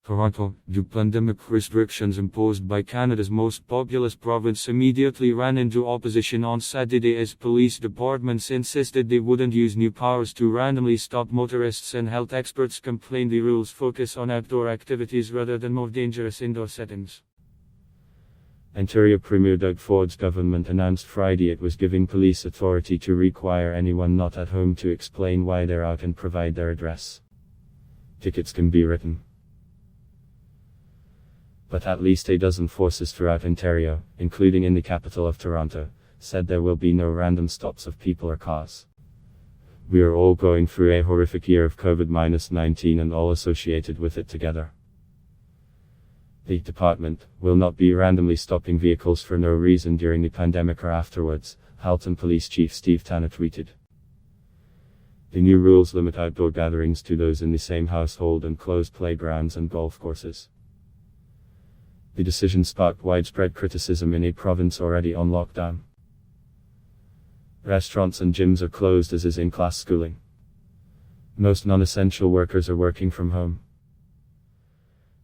Toronto, the pandemic restrictions imposed by Canada's most populous province immediately ran into opposition on Saturday as police departments insisted they wouldn't use new powers to randomly stop motorists, and health experts complained the rules focus on outdoor activities rather than more dangerous indoor settings. Ontario Premier Doug Ford's government announced Friday it was giving police authority to require anyone not at home to explain why they're out and provide their address. Tickets can be written. But at least a dozen forces throughout Ontario, including in the capital of Toronto, said there will be no random stops of people or cars. We are all going through a horrific year of COVID-19 and all associated with it together. The department will not be randomly stopping vehicles for no reason during the pandemic or afterwards, Halton Police Chief Steve Tanner tweeted. The new rules limit outdoor gatherings to those in the same household and close playgrounds and golf courses. The decision sparked widespread criticism in a province already on lockdown. Restaurants and gyms are closed, as is in-class schooling. Most non-essential workers are working from home.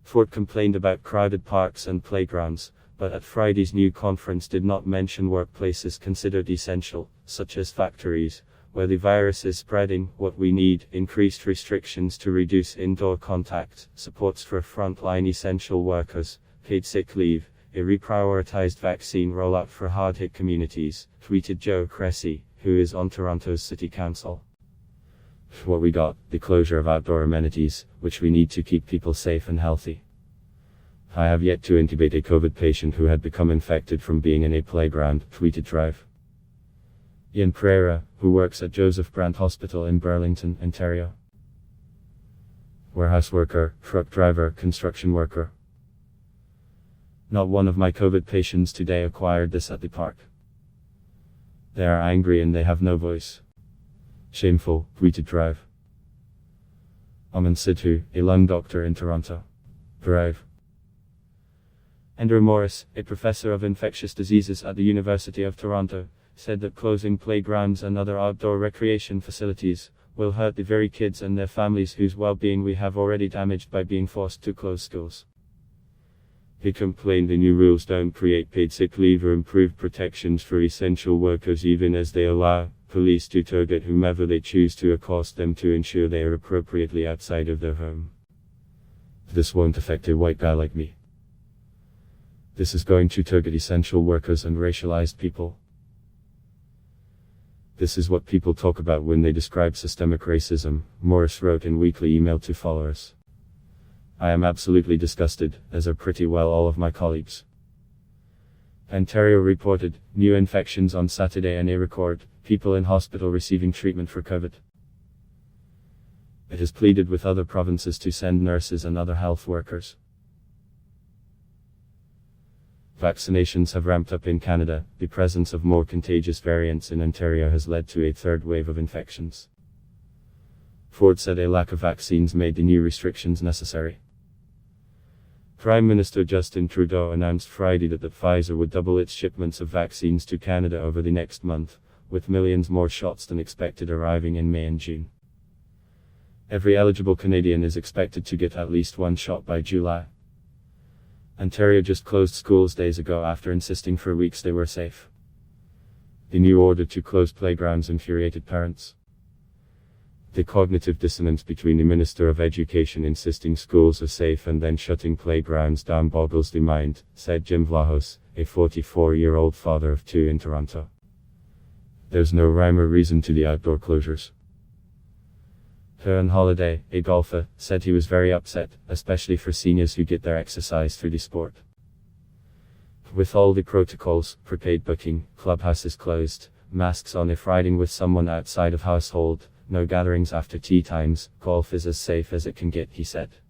Ford complained about crowded parks and playgrounds, but at Friday's new conference did not mention workplaces considered essential, such as factories, where the virus is spreading. What we need: increased restrictions to reduce indoor contact, supports for frontline essential workers, paid sick leave, a reprioritized vaccine rollout for hard-hit communities, tweeted Joe Cressy, who is on Toronto's City Council. What we got: the closure of outdoor amenities, which we need to keep people safe and healthy. I have yet to intubate a COVID patient who had become infected from being in a playground, tweeted Drive. Ian Pereira, who works at Joseph Brant Hospital in Burlington, Ontario. Warehouse worker, truck driver, construction worker. Not one of my COVID patients today acquired this at the park. They are angry and they have no voice. Shameful, tweeted Drive. Aman Sidhu, a lung doctor in Toronto. Drive. Andrew Morris, a professor of infectious diseases at the University of Toronto, said that closing playgrounds and other outdoor recreation facilities will hurt the very kids and their families whose well-being we have already damaged by being forced to close schools. He complained the new rules don't create paid sick leave or improved protections for essential workers, even as they allow police to target whomever they choose to accost them to ensure they are appropriately outside of their home. This won't affect a white guy like me. This is going to target essential workers and racialized people. This is what people talk about when they describe systemic racism, Morris wrote in weekly email to followers. I am absolutely disgusted, as are pretty well all of my colleagues. Ontario reported new infections on Saturday and a record people in hospital receiving treatment for COVID. It has pleaded with other provinces to send nurses and other health workers. Vaccinations have ramped up in Canada. The presence of more contagious variants in Ontario has led to a third wave of infections. Ford said a lack of vaccines made the new restrictions necessary. Prime Minister Justin Trudeau announced Friday that Pfizer would double its shipments of vaccines to Canada over the next month, with millions more shots than expected arriving in May and June. Every eligible Canadian is expected to get at least one shot by July. Ontario just closed schools days ago after insisting for weeks they were safe. The new order to close playgrounds infuriated parents. The cognitive dissonance between the Minister of Education insisting schools are safe and then shutting playgrounds down boggles the mind, said Jim Vlahos, a 44-year-old father of two in Toronto. There's no rhyme or reason to the outdoor closures. Hearn Holiday, a golfer, said he was very upset, especially for seniors who get their exercise through the sport. With all the protocols, prepaid booking, clubhouses closed, masks on if riding with someone outside of household, no gatherings after tea times, golf is as safe as it can get, he said.